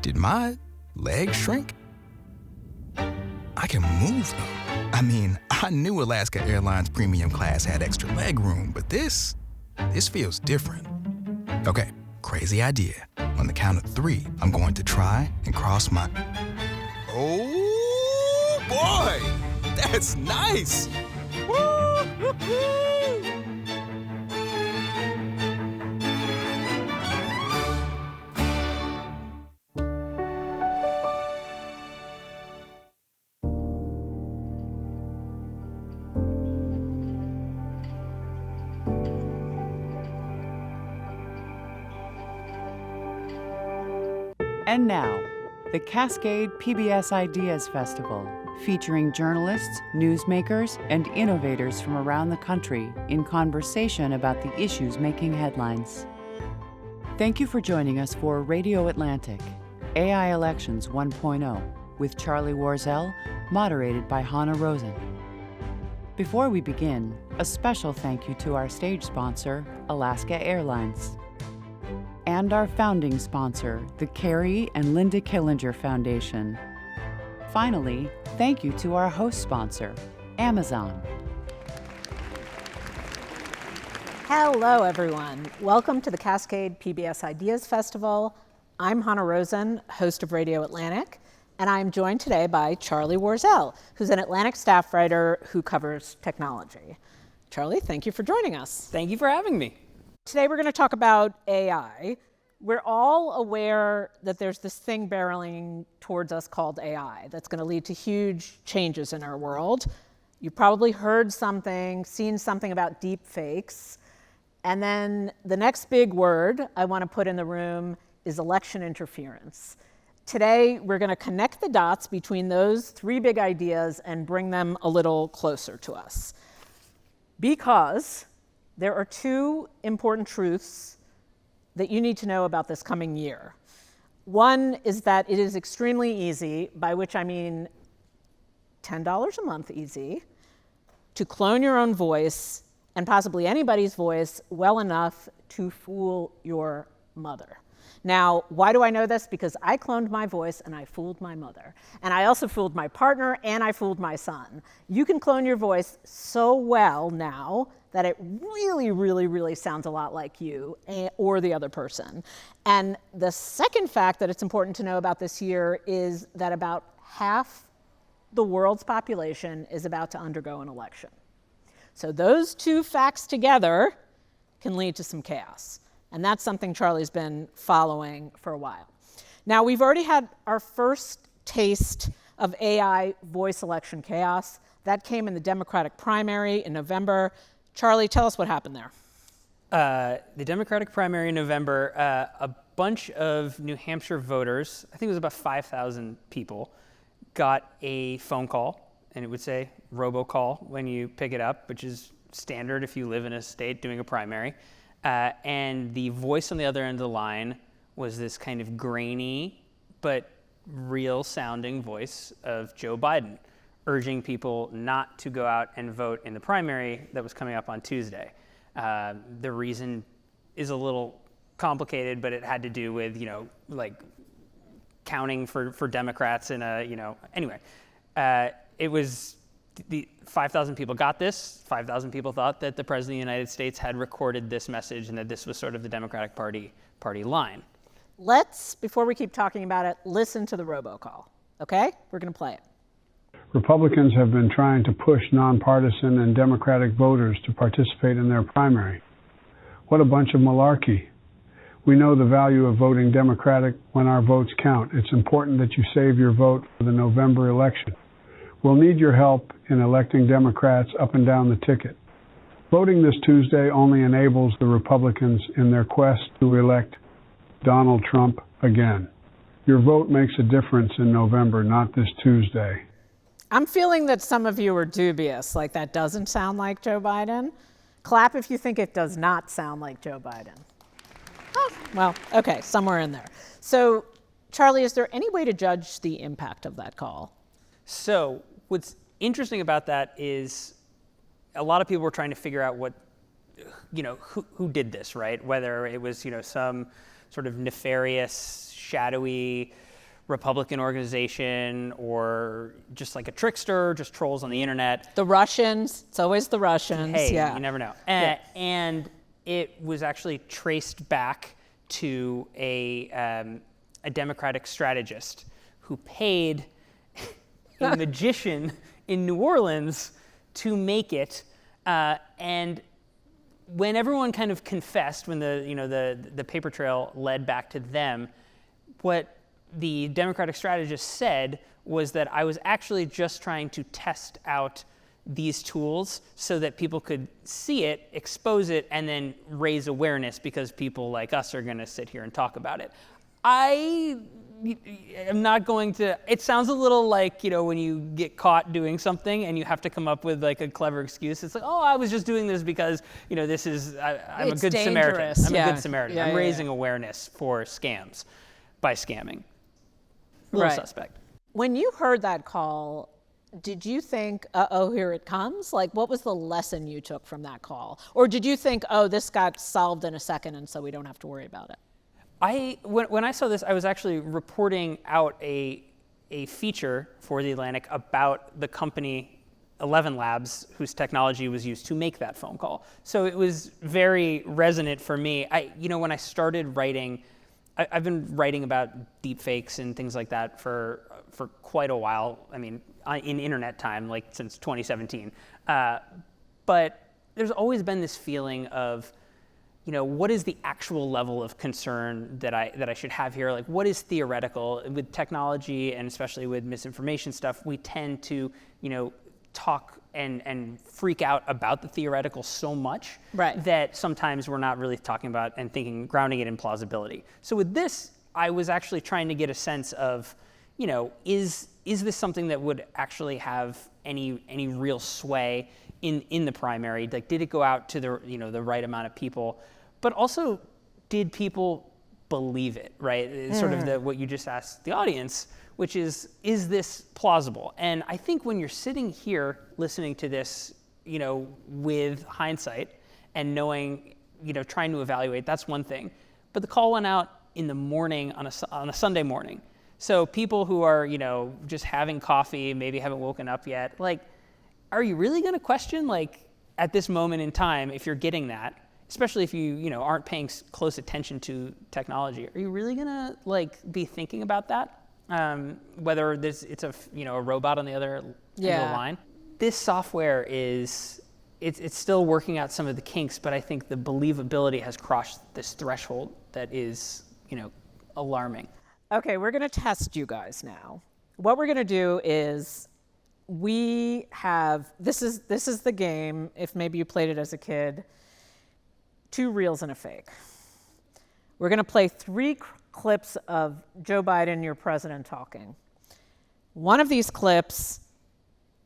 Did my legs shrink? I can move them. I mean, I knew Alaska Airlines Premium Class had extra leg room, but this feels different. Okay, crazy idea. On the count of 3, I'm going to try and cross my... Oh, boy! That's nice! Woo-hoo-hoo! And now, the Cascade PBS Ideas Festival, featuring journalists, newsmakers, and innovators from around the country in conversation about the issues making headlines. Thank you for joining us for Radio Atlantic, AI Elections 1.0, with Charlie Warzel, moderated by Hannah Rosen. Before we begin, a special thank you to our stage sponsor, Alaska Airlines, and our founding sponsor, the Carrie and Linda Killinger Foundation. Finally, thank you to our host sponsor, Amazon. Hello, everyone. Welcome to the Cascade PBS Ideas Festival. I'm Hannah Rosen, host of Radio Atlantic, and I'm joined today by Charlie Warzel, who's an Atlantic staff writer who covers technology. Charlie, thank you for joining us. Thank you for having me. Today we're going to talk about AI. We're all aware that there's this thing barreling towards us called AI that's going to lead to huge changes in our world. You've probably heard something, seen something about deep fakes. And then the next big word I want to put in the room is election interference. Today we're going to connect the dots between those 3 big ideas and bring them a little closer to us. Because there are 2 important truths that you need to know about this coming year. One is that it is extremely easy, by which I mean $10 a month easy, to clone your own voice, and possibly anybody's voice, well enough to fool your mother. Now, why do I know this? Because I cloned my voice and I fooled my mother. And I also fooled my partner and I fooled my son. You can clone your voice so well now that it really, really, really sounds a lot like you or the other person. And the second fact that it's important to know about this year is that about half the world's population is about to undergo an election. So those 2 facts together can lead to some chaos. And that's something Charlie's been following for a while. Now, we've already had our first taste of AI voice election chaos. That came in the Democratic primary in November. Charlie, tell us what happened there. The Democratic primary in November, a bunch of New Hampshire voters, I think it was about 5,000 people, got a phone call, and it would say robocall when you pick it up, which is standard if you live in a state doing a primary. And the voice on the other end of the line was this kind of grainy but real sounding voice of Joe Biden, urging people not to go out and vote in the primary that was coming up on Tuesday. The reason is a little complicated, but it had to do with, like counting for Democrats in a, anyway. It was the 5,000 people got this. 5,000 people thought that the President of the United States had recorded this message and that this was sort of the Democratic Party line. Let's, before we keep talking about it, listen to the robocall, okay? We're going to play it. Republicans have been trying to push nonpartisan and Democratic voters to participate in their primary. What a bunch of malarkey. We know the value of voting Democratic when our votes count. It's important that you save your vote for the November election. We'll need your help in electing Democrats up and down the ticket. Voting this Tuesday only enables the Republicans in their quest to elect Donald Trump again. Your vote makes a difference in November, not this Tuesday. I'm feeling that some of you are dubious, like that doesn't sound like Joe Biden. Clap if you think it does not sound like Joe Biden. Oh, well, okay, somewhere in there. So, Charlie, is there any way to judge the impact of that call? So, what's interesting about that is a lot of people were trying to figure out who did this, right? Whether it was, some sort of nefarious, shadowy Republican organization or just like a trickster, just trolls on the internet. The Russians, it's always the Russians. Hey, yeah. you never know. And it was actually traced back to a Democratic strategist who paid a magician in New Orleans to make it. And when everyone kind of confessed, when the paper trail led back to them, what the Democratic strategist said was that I was actually just trying to test out these tools so that people could see it, expose it, and then raise awareness because people like us are going to sit here and talk about it. I am not going to, it sounds a little like, when you get caught doing something and you have to come up with like a clever excuse. It's like, oh, I was just doing this because, this is, I'm a good Samaritan. I'm a good Samaritan. I'm raising awareness for scams by scamming. A little suspect. When you heard that call, did you think, uh-oh, here it comes? Like, what was the lesson you took from that call? Or did you think, oh, this got solved in a second and so we don't have to worry about it? When I saw this, I was actually reporting out a feature for The Atlantic about the company 11 Labs, whose technology was used to make that phone call. So it was very resonant for me. When I started writing, I've been writing about deepfakes and things like that for quite a while. I mean, in internet time, like since 2017. But there's always been this feeling of, what is the actual level of concern that I should have here? Like, what is theoretical? With technology and especially with misinformation stuff, we tend to, talk and freak out about the theoretical so much that sometimes we're not really talking about and grounding it in plausibility. So with this, I was actually trying to get a sense of, is this something that would actually have any real sway in the primary? Like, did it go out to the right amount of people? But also, did people believe it, right? It's sort of what you just asked the audience, which is this plausible? And I think when you're sitting here listening to this, with hindsight and knowing, trying to evaluate, that's one thing. But the call went out in the morning on a Sunday morning. So people who are, just having coffee, maybe haven't woken up yet, like, are you really going to question, like, at this moment in time, if you're getting that, especially if you, aren't paying close attention to technology, are you really going to, like, be thinking about that? Whether it's a robot on the other end of the line. This software it's still working out some of the kinks, but I think the believability has crossed this threshold that is, alarming. Okay, we're going to test you guys now. What we're going to do is this is the game, if maybe you played it as a kid, 2 reals and a fake. We're going to play 3 clips of Joe Biden, your president, talking. One of these clips,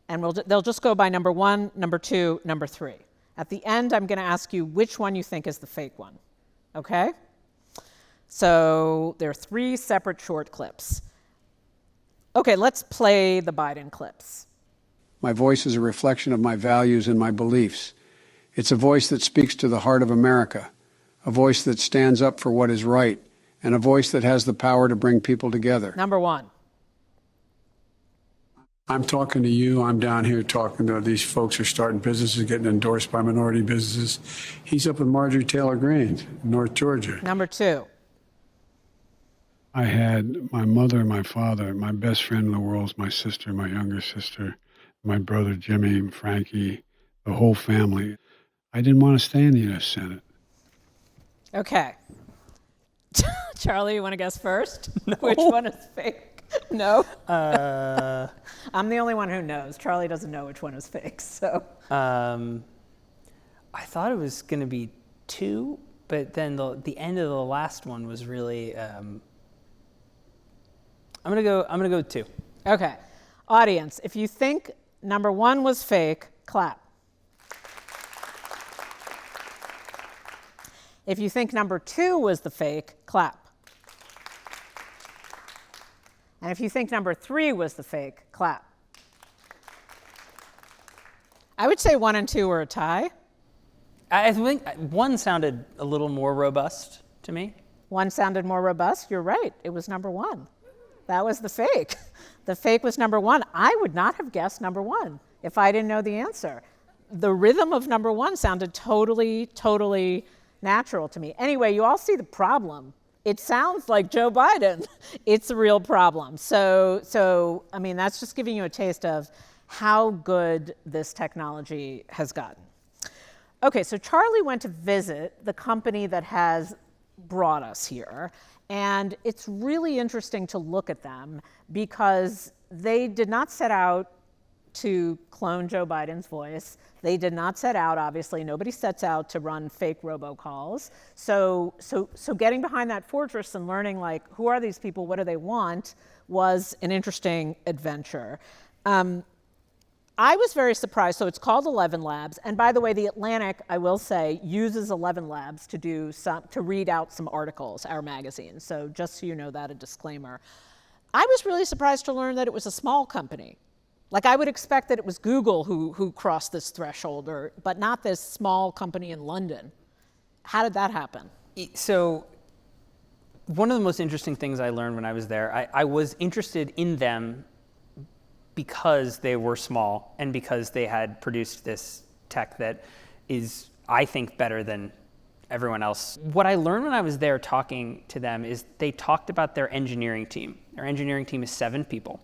and they'll just go by number 1, number 2, number 3. At the end, I'm going to ask you which one you think is the fake one, okay? So there are 3 separate short clips. Okay, let's play the Biden clips. My voice is a reflection of my values and my beliefs. It's a voice that speaks to the heart of America, a voice that stands up for what is right, and a voice that has the power to bring people together. Number 1. I'm talking to you. I'm down here talking to these folks who are starting businesses, getting endorsed by minority businesses. He's up with Marjorie Taylor Greene in North Georgia. Number 2. I had my mother, my father, my best friend in the world is my sister, my younger sister, my brother Jimmy, Frankie, the whole family. I didn't want to stay in the U.S. Senate. Okay. Charlie, you want to guess first? No. Which one is fake? No? I'm the only one who knows. Charlie doesn't know which one is fake, so. I thought it was going to be 2, but then the end of the last one was really. I'm gonna go 2. Okay, audience, if you think number 1 was fake, clap. If you think number 2 was the fake, clap. And if you think number 3 was the fake, clap. I would say 1 and 2 were a tie. I think 1 sounded a little more robust to me. 1 sounded more robust. You're right. It was number 1. That was the fake. The fake was number one. I would not have guessed number one if I didn't know the answer. The rhythm of number one sounded totally, totally natural to me. Anyway, you all see the problem. It sounds like Joe Biden. It's a real problem. So I mean, that's just giving you a taste of how good this technology has gotten. Okay, so Charlie went to visit the company that has brought us here. And it's really interesting to look at them because they did not set out to clone Joe Biden's voice. They did not set out, obviously, nobody sets out to run fake robocalls. So getting behind that fortress and learning, like, who are these people, what do they want, was an interesting adventure. I was very surprised. So it's called 11 Labs. And by the way, The Atlantic, I will say, uses 11 Labs to read out some articles, our magazine. So just so you know that, a disclaimer. I was really surprised to learn that it was a small company. Like, I would expect that it was Google who crossed this threshold, but not this small company in London. How did that happen? So one of the most interesting things I learned when I was there, I was interested in them because they were small and because they had produced this tech that is, I think, better than everyone else. What I learned when I was there talking to them is they talked about their engineering team. Their engineering team is 7 people.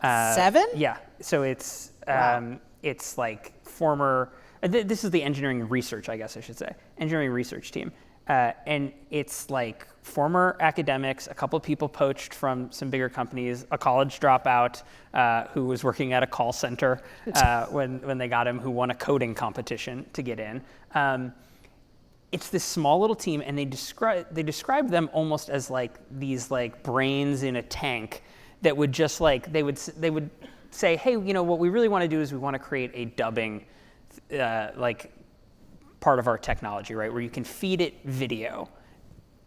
7? Yeah. So it's Wow. it's like former. This is the engineering research, I guess I should say, engineering research team, and it's like former academics, a couple of people poached from some bigger companies, a college dropout who was working at a call center when they got him, who won a coding competition to get in. It's this small little team, and they describe them almost as like these like brains in a tank that would just like they would say, hey, you know, what we really want to do is we want to create a dubbing like part of our technology, right, where you can feed it video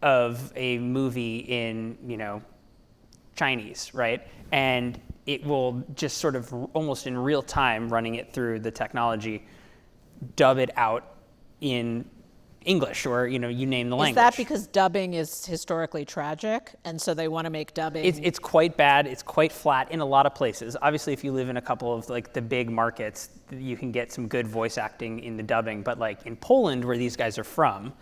of a movie in, you know, Chinese, right? And it will just sort of almost in real time, running it through the technology, dub it out in English or, you know, you name the language. Is that because dubbing is historically tragic, and so they want to make dubbing? It's quite bad. It's quite flat in a lot of places. Obviously, if you live in a couple of like the big markets, you can get some good voice acting in the dubbing. But like in Poland, where these guys are from,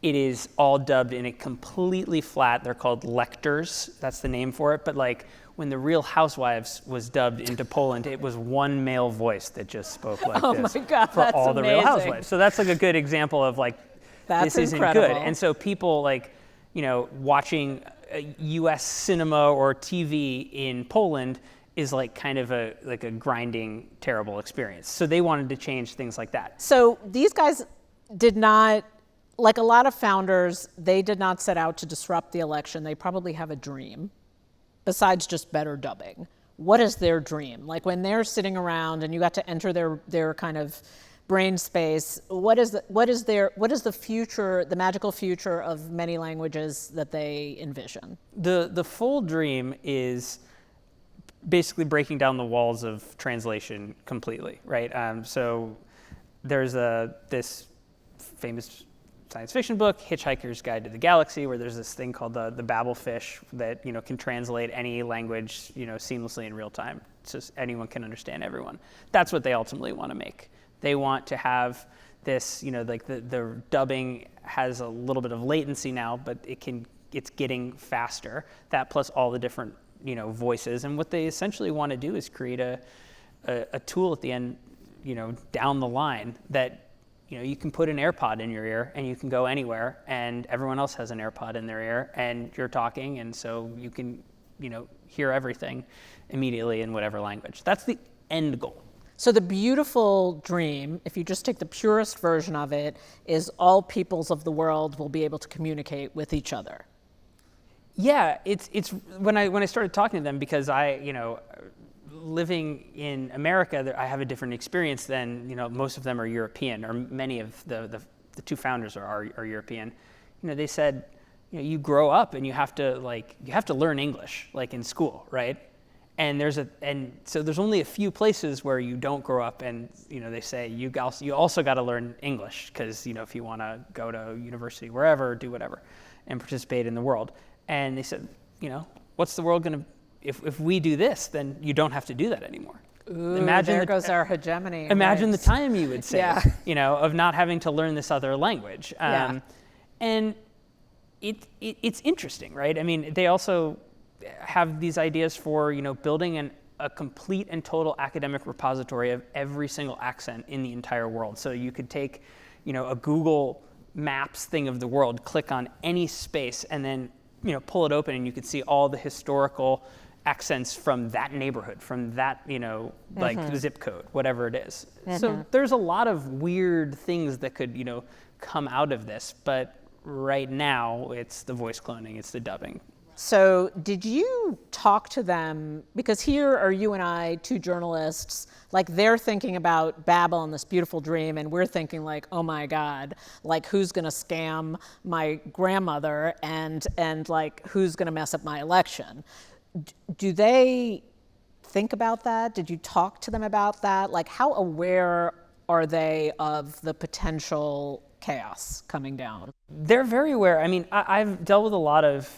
it is all dubbed in a completely flat. They're called lectors. That's the name for it. But like when the Real Housewives was dubbed into Poland, it was one male voice that just spoke like this my God, for that's all the Real amazing. Housewives. So that's like a good example of like, That's this isn't incredible. good. And so people like, you know, watching US cinema or TV in Poland is like kind of a grinding, terrible experience. So they wanted to change things like that. So these guys did not, like a lot of founders, they did not set out to disrupt the election. They probably have a dream, besides just better dubbing. What is their dream? Like when they're sitting around and you got to enter their kind of brain space, what is the future, the magical future of many languages that they envision? The full dream is basically breaking down the walls of translation completely, right? So there's this famous science fiction book, Hitchhiker's Guide to the Galaxy, where there's this thing called the Babelfish that, you know, can translate any language, you know, seamlessly in real time. It's just anyone can understand everyone. That's what they ultimately want to make. They want to have this, you know, like the dubbing has a little bit of latency now, but it's getting faster. That plus all the different, you know, voices. And what they essentially want to do is create a tool at the end, you know, down the line that, you know, you can put an AirPod in your ear and you can go anywhere and everyone else has an AirPod in their ear and you're talking, and so you can, you know, hear everything immediately in whatever language. That's the end goal. So the beautiful dream, if you just take the purest version of it, is all peoples of the world will be able to communicate with each other. Yeah, it's when I started talking to them, because I, you know, living in America, I have a different experience than, you know, most of them are European, or many of the 2 founders are European. You know, they said, you know, you grow up and you have to learn English, like in school, right? And so there's only a few places where you don't grow up, and, you know, they say you also got to learn English, because, you know, if you want to go to university wherever, do whatever, and participate in the world. And they said, you know, what's the world going to if we do this, then you don't have to do that anymore. Ooh, there goes our hegemony. Imagine right. the time you would save, Yeah. of not having to learn this other language. Yeah. And it's interesting, right? I mean, they also have these ideas for, building a complete and total academic repository of every single accent in the entire world. So you could take, a Google Maps thing of the world, click on any space, and then, pull it open, and you could see all the historical accents from that neighborhood, from that, like zip code, whatever it is. So there's a lot of weird things that could, come out of this. But right now, it's the voice cloning, it's the dubbing. So did you talk to them, because here are you and I, two journalists, like they're thinking about Babel and this beautiful dream, and we're thinking like, oh my God, like who's gonna scam my grandmother and like who's gonna mess up my election? Do they think about that? Did you talk to them about that? Like how aware are they of the potential chaos coming down? They're very aware. I mean, I've dealt with a lot of,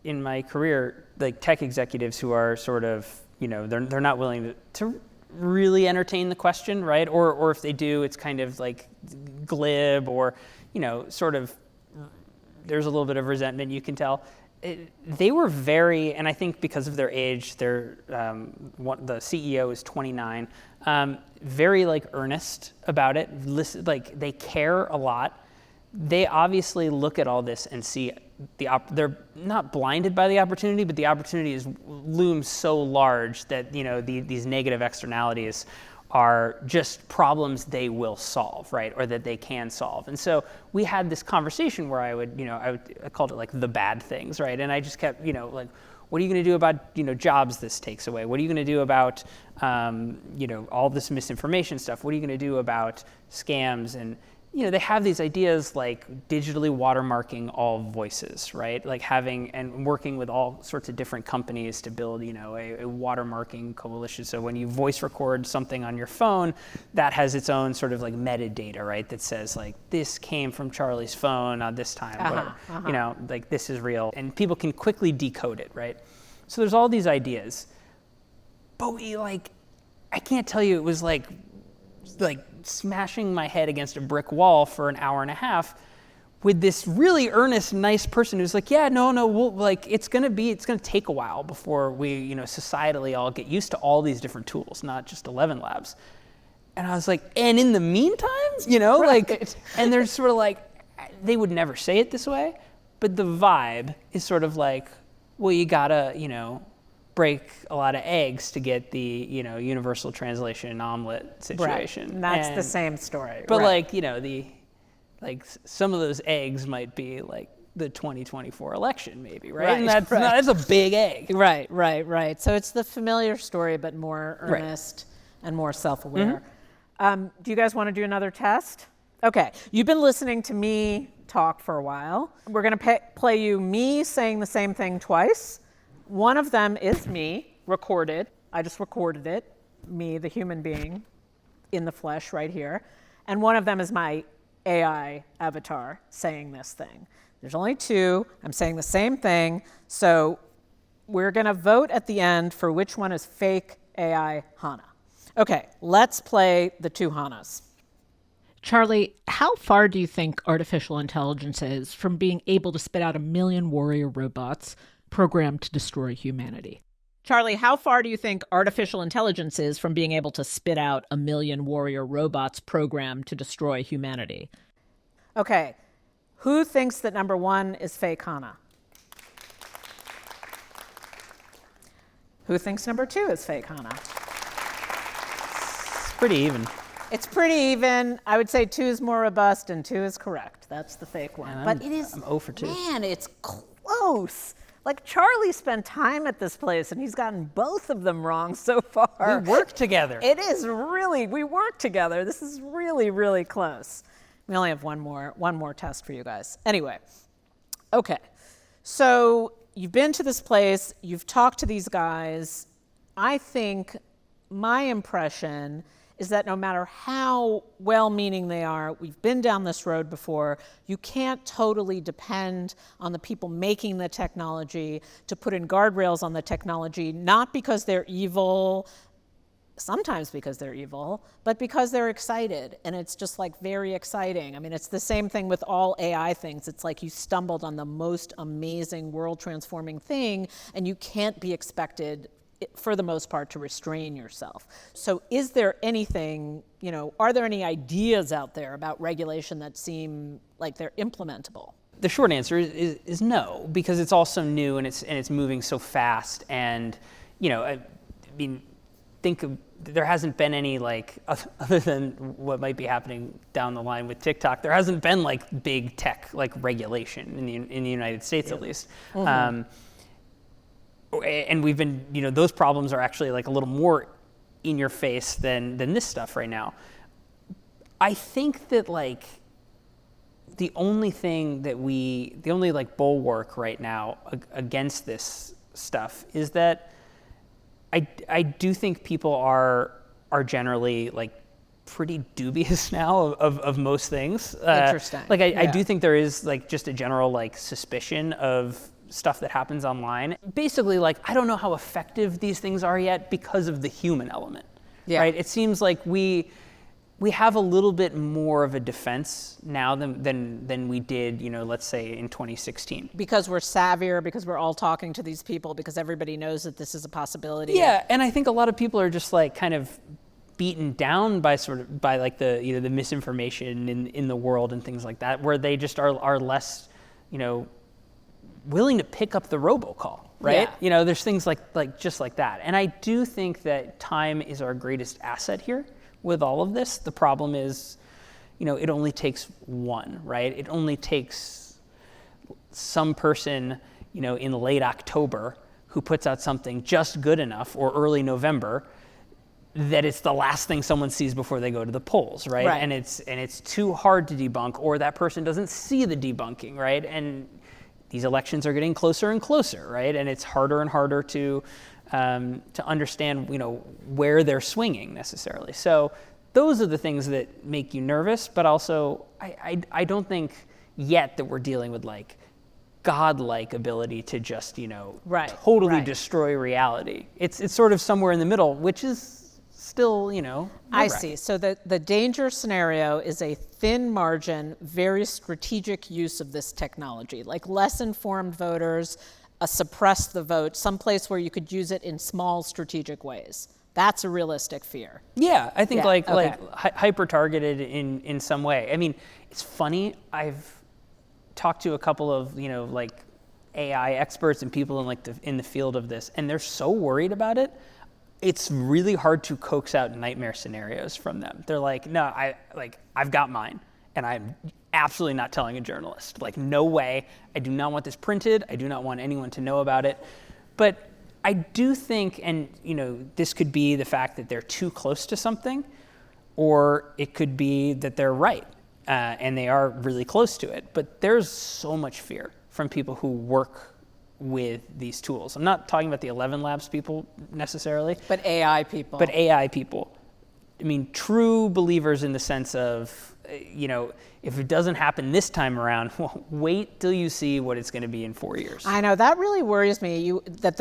in my career, like tech executives who are sort of, they're not willing to really entertain the question, right? Or if they do, it's kind of like glib or, sort of, there's a little bit of resentment, you can tell. They were very, and I think because of their age, the CEO is 29, very like earnest about it. Listen, like they care a lot. They obviously look at all this and see they're not blinded by the opportunity, but the opportunity looms so large that these negative externalities are just problems they will solve, right, or that they can solve. And so we had this conversation where I called it like the bad things, right, and I just kept like, what are you going to do about jobs this takes away? What are you going to do about all this misinformation stuff? What are you going to do about scams? And they have these ideas like digitally watermarking all voices, right? Like having and working with all sorts of different companies to build, a watermarking coalition. So when you voice record something on your phone, that has its own sort of like metadata, right? That says like, this came from Charlie's phone on this time, whatever. Like this is real. And people can quickly decode it, right? So there's all these ideas. But I can't tell you, it was like smashing my head against a brick wall for an hour and a half with this really earnest, nice person who's like, yeah, no, we'll, like, it's gonna take a while before we, societally all get used to all these different tools, not just 11 labs. And I was like, and in the meantime, Right. and they're sort of like, they would never say it this way, but the vibe is sort of like, well, you gotta, break a lot of eggs to get the, universal translation omelet situation. Right. And that's the same story. But right. Some of those eggs might be like the 2024 election maybe, right? Right, And that's, right. that's a big egg. Right. So it's the familiar story, but more earnest and more self-aware. Do you guys want to do another test? Okay, you've been listening to me talk for a while. We're gonna play you me saying the same thing twice. One of them is me, recorded. I just recorded it, me, the human being, in the flesh right here. And one of them is my AI avatar saying this thing. There's only two. I'm saying the same thing. So we're going to vote at the end for which one is fake AI Hannah. Okay, let's play the two Hannahs. Charlie, how far do you think artificial intelligence is from being able to spit out 1 million warrior robots programmed to destroy humanity? Charlie, how far do you think artificial intelligence is from being able to spit out 1 million warrior robots programmed to destroy humanity? Okay, who thinks that number one is fake Hannah? Who thinks number two is fake Hannah? It's pretty even. It's pretty even. I would say 2 is more robust and 2 is correct. That's the fake one. And but it is, I'm 0 for 2. Man, it's close. Like Charlie spent time at this place and he's gotten both of them wrong so far. We work together. It is really, we work together. This is really, really close. We only have one more test for you guys. Anyway, okay. So you've been to this place, you've talked to these guys. I think my impression is that no matter how well-meaning they are, we've been down this road before, you can't totally depend on the people making the technology to put in guardrails on the technology, not because they're evil, sometimes because they're evil, but because they're excited. And it's just like very exciting. I mean, it's the same thing with all AI things. It's like you stumbled on the most amazing world transforming thing and you can't be expected for the most part to restrain yourself. So is there anything, are there any ideas out there about regulation that seem like they're implementable? The short answer is no, because it's all so new and it's moving so fast. And, there hasn't been any other than what might be happening down the line with TikTok, there hasn't been big tech regulation in the United States, at least. Mm-hmm. And we've been, those problems are actually a little more in your face than this stuff right now. I think that the only bulwark right now against this stuff is that I do think people are generally pretty dubious now of most things. Interesting. I do think there is just a general suspicion of stuff that happens online. Basically, I don't know how effective these things are yet because of the human element. Yeah. Right? It seems like we have a little bit more of a defense now than we did, let's say in 2016. Because we're savvier, because we're all talking to these people, because everybody knows that this is a possibility. Yeah, and I think a lot of people are just kind of beaten down by the misinformation in the world and things like that, where they just are less, willing to pick up the robocall, right? Yeah. There's things just like that. And I do think that time is our greatest asset here with all of this. The problem is, it only takes one, right? It only takes some person, in late October who puts out something just good enough, or early November, that it's the last thing someone sees before they go to the polls, right? And it's too hard to debunk, or that person doesn't see the debunking, right? And these elections are getting closer and closer, right? And it's harder and harder to understand, where they're swinging necessarily. So those are the things that make you nervous, but also I don't think yet that we're dealing with godlike ability to just, totally destroy reality. It's sort of somewhere in the middle, which is still, I see. So the danger scenario is a thin margin, very strategic use of this technology, less informed voters, suppress the vote, someplace where you could use it in small strategic ways. That's a realistic fear. Yeah, I think hyper-targeted in some way. I mean, it's funny, I've talked to a couple of, AI experts and people in the field of this, and they're so worried about it. It's really hard to coax out nightmare scenarios from them. They're no, I've got mine, and I'm absolutely not telling a journalist. No way. I do not want this printed. I do not want anyone to know about it. But I do think, and this could be the fact that they're too close to something, or it could be that they're right, and they are really close to it. But there's so much fear from people who work with these tools. I'm not talking about the 11 Labs people necessarily. But AI people. But AI people. I mean, true believers in the sense of, if it doesn't happen this time around, well, wait till you see what it's going to be in 4 years. I know, that really worries me, that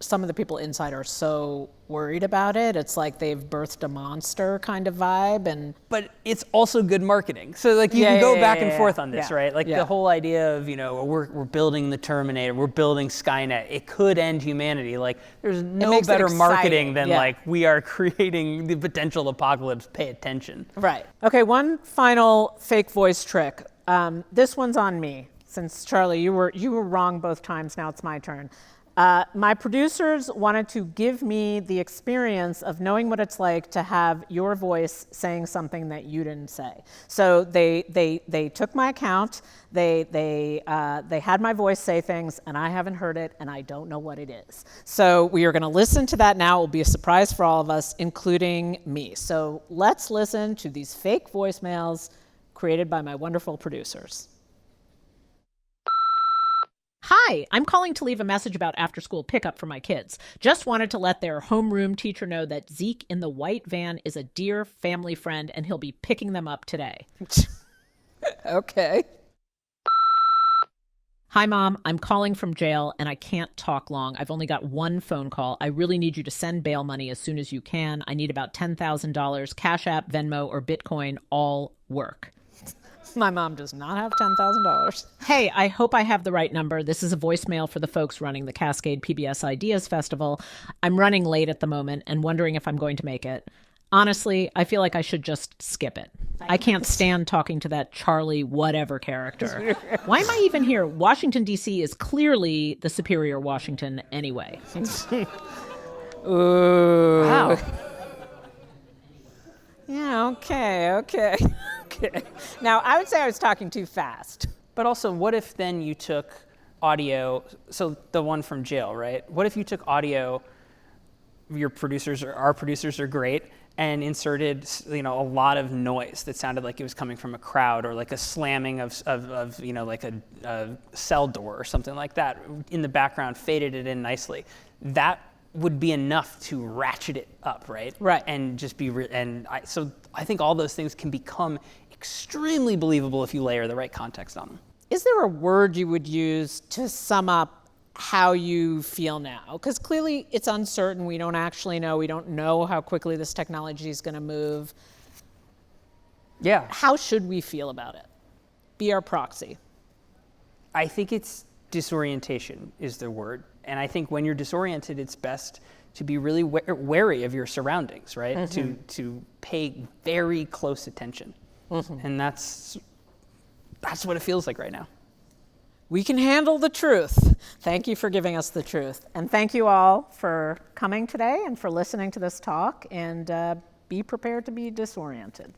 some of the people inside are so worried about it. It's like they've birthed a monster kind of vibe. But it's also good marketing. So you can go back and forth on this, right? The whole idea of, we're building the Terminator, we're building Skynet. It could end humanity. There's no better marketing than we are creating the potential apocalypse. Pay attention. Right. Okay, one final fake voice trick. This one's on me. Since Charlie, you were wrong both times. Now it's my turn. My producers wanted to give me the experience of knowing what it's like to have your voice saying something that you didn't say. So they took my account, they had my voice say things, and I haven't heard it, and I don't know what it is. So we are going to listen to that now. It will be a surprise for all of us, including me. So let's listen to these fake voicemails created by my wonderful producers. Hi, I'm calling to leave a message about after-school pickup for my kids. Just wanted to let their homeroom teacher know that Zeke in the white van is a dear family friend, and he'll be picking them up today. Okay. Hi, Mom. I'm calling from jail, and I can't talk long. I've only got one phone call. I really need you to send bail money as soon as you can. I need about $10,000. Cash App, Venmo, or Bitcoin all work. My mom does not have $10,000. Hey, I hope I have the right number. This is a voicemail for the folks running the Cascade PBS Ideas Festival. I'm running late at the moment and wondering if I'm going to make it. Honestly, I feel like I should just skip it. I can't stand talking to that Charlie whatever character. Why am I even here? Washington, D.C. is clearly the superior Washington anyway. Ooh. Wow. Yeah, okay. Now, I would say I was talking too fast. But also, what if then you took audio, so the one from jail, right? What if you took audio, our producers are great, and inserted, a lot of noise that sounded like it was coming from a crowd, or like a slamming of like a cell door or something like that in the background, faded it in nicely. That would be enough to ratchet it up, right? Right. And just be, so I think all those things can become extremely believable if you layer the right context on them. Is there a word you would use to sum up how you feel now? Because clearly it's uncertain. We don't actually know. We don't know how quickly this technology is going to move. Yeah. How should we feel about it? Be our proxy. I think it's disorientation is the word. And I think when you're disoriented, it's best to be really wary of your surroundings, right? Mm-hmm. To pay very close attention. Mm-hmm. And that's what it feels like right now. We can handle the truth. Thank you for giving us the truth. And thank you all for coming today and for listening to this talk. And be prepared to be disoriented.